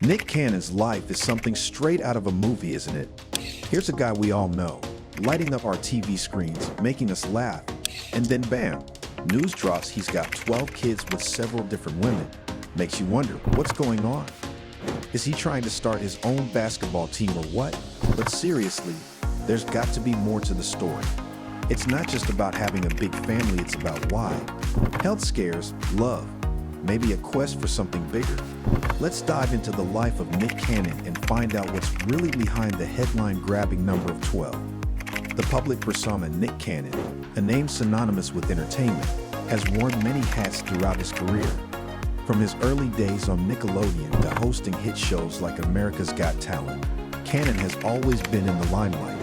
Nick Cannon's life is something straight out of a movie, isn't it? Here's a guy we all know, lighting up our TV screens, making us laugh, and then bam, news drops he's got 12 kids with several different women. Makes you wonder, what's going on? Is he trying to start his own basketball team or what? But seriously, there's got to be more to the story. It's not just about having a big family, it's about why. Health scares, love, maybe a quest for something bigger. Let's dive into the life of Nick Cannon and find out what's really behind the headline-grabbing number of 12. The public persona Nick Cannon, a name synonymous with entertainment, has worn many hats throughout his career. From his early days on Nickelodeon to hosting hit shows like America's Got Talent, Cannon has always been in the limelight.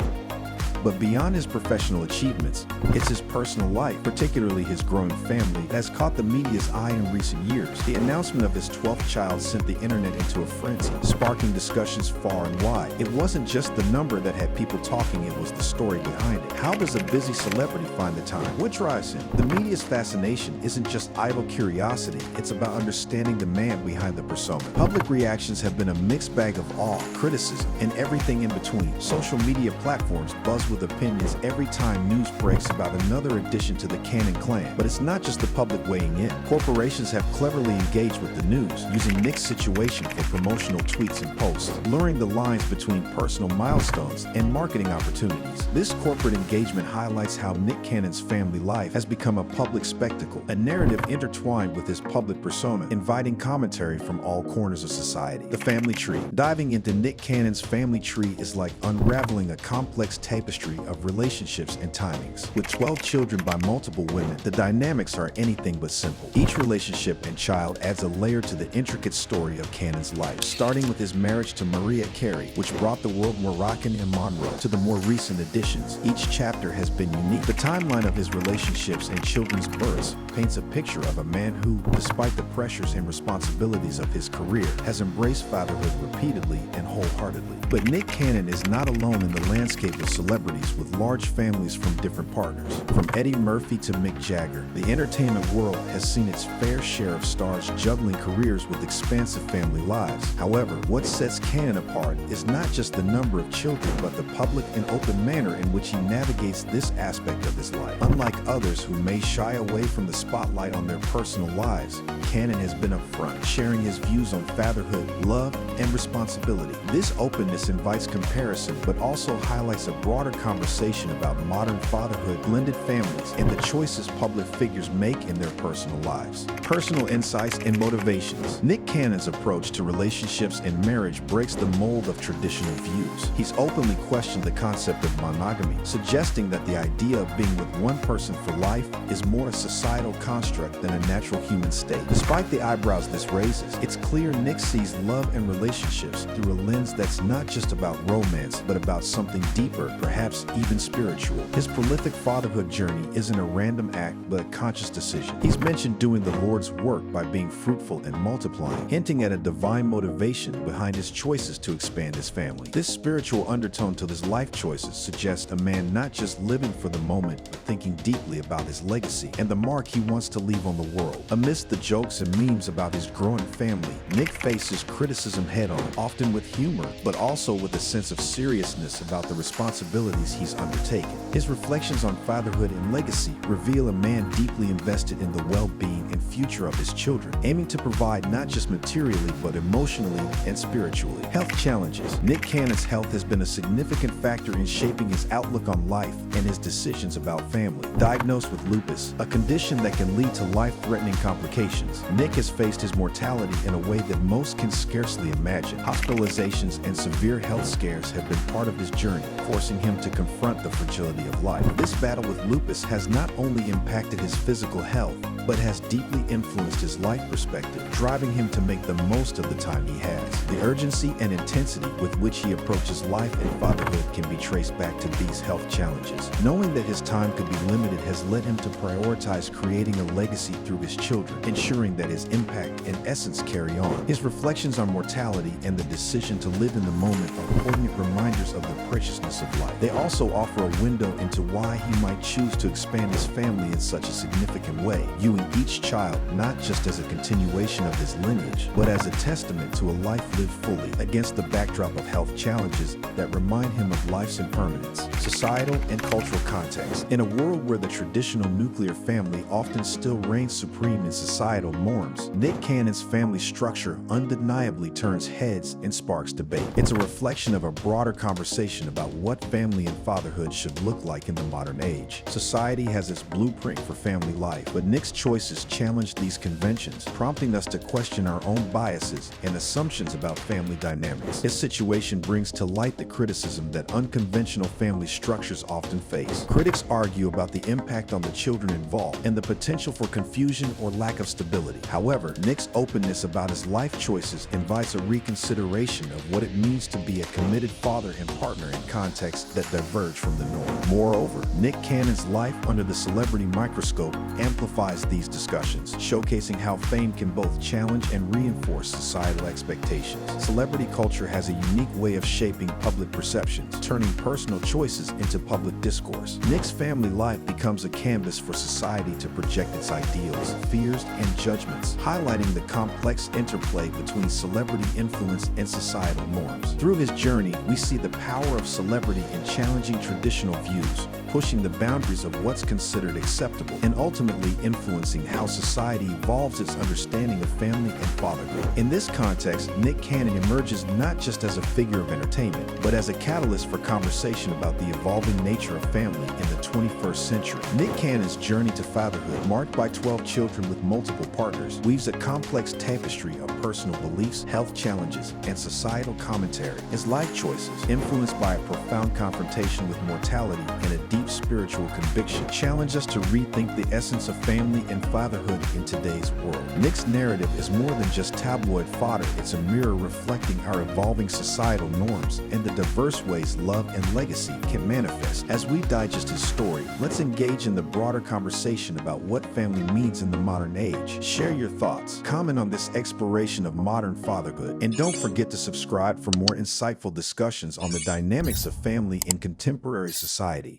But beyond his professional achievements, it's his personal life, particularly his growing family, that has caught the media's eye in recent years. The announcement of his 12th child sent the internet into a frenzy, sparking discussions far and wide. It wasn't just the number that had people talking, it was the story behind it. How does a busy celebrity find the time? What drives him? The media's fascination isn't just idle curiosity, it's about understanding the man behind the persona. Public reactions have been a mixed bag of awe, criticism, and everything in between. Social media platforms buzz with opinions every time news breaks about another addition to the Cannon clan. But it's not just the public weighing in. Corporations have cleverly engaged with the news, using Nick's situation for promotional tweets and posts, blurring the lines between personal milestones and marketing opportunities. This corporate engagement highlights how Nick Cannon's family life has become a public spectacle, a narrative intertwined with his public persona, inviting commentary from all corners of society. The family tree. Diving into Nick Cannon's family tree is like unraveling a complex tapestry of relationships and timings. With 12 children by multiple women, the dynamics are anything but simple. Each relationship and child adds a layer to the intricate story of Cannon's life, starting with his marriage to Maria Carey, which brought the world Moroccan and Monroe, to the more recent additions. Each chapter has been unique. The timeline of his relationships and children's births paints a picture of a man who, despite the pressures and responsibilities of his career, has embraced fatherhood repeatedly and wholeheartedly. But Nick Cannon is not alone in the landscape of celebrities with large families from different partners. From Eddie Murphy to Mick Jagger, the entertainment world has seen its fair share of stars juggling careers with expansive family lives. However, what sets Cannon apart is not just the number of children, but the public and open manner in which he navigates this aspect of his life. Unlike others who may shy away from the spotlight on their personal lives, Cannon has been upfront, sharing his views on fatherhood, love, and responsibility. This openness invites comparison, but also highlights a broader conversation about modern fatherhood, blended families, and the choices public figures make in their personal lives. Personal insights and motivations. Nick Cannon's approach to relationships and marriage breaks the mold of traditional views. He's openly questioned the concept of monogamy, suggesting that the idea of being with one person for life is more a societal construct than a natural human state. Despite the eyebrows this raises, it's clear Nick sees love and relationships through a lens that's not just about romance, but about something deeper, perhaps even spiritual. His prolific fatherhood journey isn't a random act, but a conscious decision. He's mentioned doing the Lord's work by being fruitful and multiplying, hinting at a divine motivation behind his choices to expand his family. This spiritual undertone to his life choices suggests a man not just living for the moment, but thinking deeply about his legacy and the mark he wants to leave on the world. Amidst the jokes and memes about his growing family, Nick faces criticism head-on, often with humor, but also with a sense of seriousness about the responsibilities he's undertaken. His reflections on fatherhood and legacy reveal a man deeply invested in the well-being and future of his children, aiming to provide not just materially, but emotionally and spiritually. Health challenges. Nick Cannon's health has been a significant factor in shaping his outlook on life and his decisions about family. Diagnosed with lupus, a condition that can lead to life-threatening complications, Nick has faced his mortality in a way that most can scarcely imagine. Hospitalizations and severe health scares have been part of his journey, forcing him to confront the fragility of life. This battle with lupus has not only impacted his physical health, but has deeply influenced his life perspective, driving him to make the most of the time he has. The urgency and intensity with which he approaches life and fatherhood can be traced back to these health challenges. Knowing that his time could be limited has led him to prioritize creating a legacy through his children, ensuring that his impact and essence carry on. His reflections on mortality and the decision to live in the moment are poignant reminders of the preciousness of life. They also offer a window into why he might choose to expand his family in such a significant way, viewing each child not just as a continuation of his lineage, but as a testament to a life lived fully against the backdrop of health challenges that remind him of life's impermanence. Societal and cultural context. In a world where the traditional nuclear family often still reigns supreme in societal norms, Nick Cannon's family structure undeniably turns heads and sparks debate. It's a reflection of a broader conversation about what family and fatherhood should look like in the modern age. Society has its blueprint for family life, but Nick's choices challenge these conventions, prompting us to question our own biases and assumptions about family dynamics. His situation brings to light the criticism that unconventional family structures often face. Critics argue about the impact on the children involved and the potential for confusion or lack of stability. However, Nick's openness about his life choices invites a reconsideration of what it means to be a committed father and partner in contexts that diverge from the norm. Moreover, Nick Cannon's life under the celebrity microscope amplifies these discussions, showcasing how fame can both challenge and reinforce societal expectations. Celebrity culture has a unique way of shaping public perceptions, turning personal choices into public discourse. Nick's family life becomes a canvas for society to project its ideals, fears, and judgments, highlighting the complex interplay between celebrity influence and societal norms. Through his journey, we see the power of celebrity in challenging traditional views, pushing the boundaries of what's considered acceptable, and ultimately influencing how society evolves its understanding of family and fatherhood. In this context, Nick Cannon emerges not just as a figure of entertainment, but as a catalyst for conversation about the evolving nature of family in the 21st century. Nick Cannon's journey to fatherhood, marked by 12 children with multiple partners, weaves a complex tapestry of personal beliefs, health challenges, and societal commentary. His life choices, influenced by a profound confrontation with mortality and a deep spiritual conviction, challenge us to rethink the essence of family and fatherhood in today's world. Nick's narrative is more than just tabloid fodder. It's a mirror reflecting our evolving societal norms and the diverse ways love and legacy can manifest. As we digest his story, let's engage in the broader conversation about what family means in the modern age. Share your thoughts, comment on this exploration of modern fatherhood, and don't forget to subscribe for more insightful discussions on the dynamics of family in contemporary society.